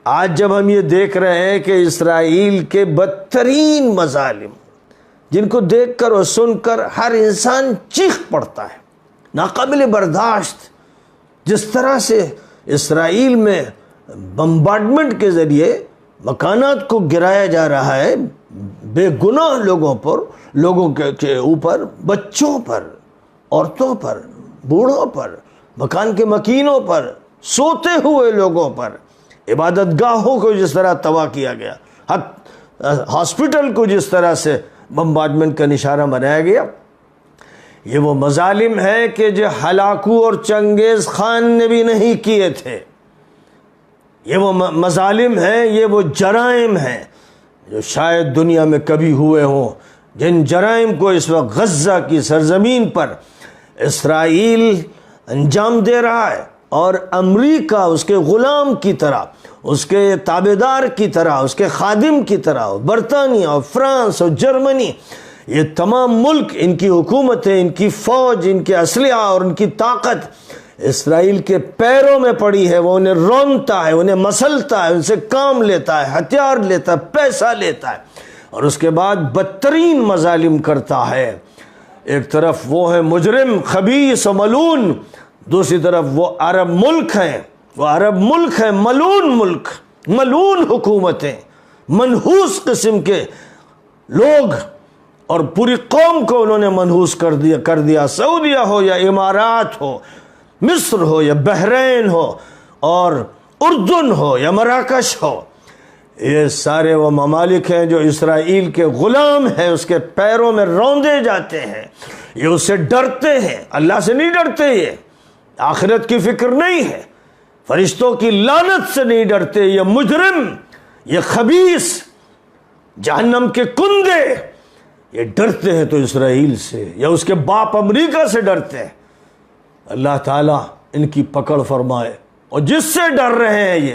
آج جب ہم یہ دیکھ رہے ہیں کہ اسرائیل کے بدترین مظالم جن کو دیکھ کر اور سن کر ہر انسان چیخ پڑتا ہے، ناقابل برداشت، جس طرح سے اسرائیل میں بمبارڈمنٹ کے ذریعے مکانات کو گرایا جا رہا ہے، بے گناہ لوگوں کے اوپر، بچوں پر، عورتوں پر، بوڑھوں پر، مکان کے مکینوں پر، سوتے ہوئے لوگوں پر، عبادت گاہوں کو جس طرح تباہ کیا گیا، ہاسپٹل کو جس طرح سے بمبارڈمنٹ کا نشانہ بنایا گیا، یہ وہ مظالم ہیں کہ جو ہلاکو اور چنگیز خان نے بھی نہیں کیے تھے۔ یہ وہ مظالم ہیں، یہ وہ جرائم ہیں جو شاید دنیا میں کبھی ہوئے ہوں، جن جرائم کو اس وقت غزہ کی سرزمین پر اسرائیل انجام دے رہا ہے، اور امریکہ اس کے غلام کی طرح، اس کے تابعدار کی طرح، اس کے خادم کی طرح، برطانیہ اور فرانس اور جرمنی، یہ تمام ملک، ان کی حکومتیں، ان کی فوج، ان کے اسلحہ اور ان کی طاقت اسرائیل کے پیروں میں پڑی ہے۔ وہ انہیں رونتا ہے، انہیں مسلتا ہے، ان سے کام لیتا ہے، ہتھیار لیتا ہے، پیسہ لیتا ہے، اور اس کے بعد بدترین مظالم کرتا ہے۔ ایک طرف وہ ہیں مجرم، خبیث و ملعون، دوسری طرف وہ عرب ملک ہیں، ملعون ملک، ملعون حکومتیں، منحوس قسم کے لوگ، اور پوری قوم کو انہوں نے منحوس کر دیا، سعودیہ ہو یا امارات ہو، مصر ہو یا بحرین ہو، اور اردن ہو یا مراکش ہو، یہ سارے وہ ممالک ہیں جو اسرائیل کے غلام ہیں، اس کے پیروں میں روندے جاتے ہیں، یہ اس سے ڈرتے ہیں، اللہ سے نہیں ڈرتے، یہ آخرت کی فکر نہیں ہے، فرشتوں کی لعنت سے نہیں ڈرتے، یہ مجرم، یہ خبیث، جہنم کے کندے، یہ ڈرتے ہیں تو اسرائیل سے یا اس کے باپ امریکہ سے ڈرتے ہیں۔ اللہ تعالیٰ ان کی پکڑ فرمائے، اور جس سے ڈر رہے ہیں یہ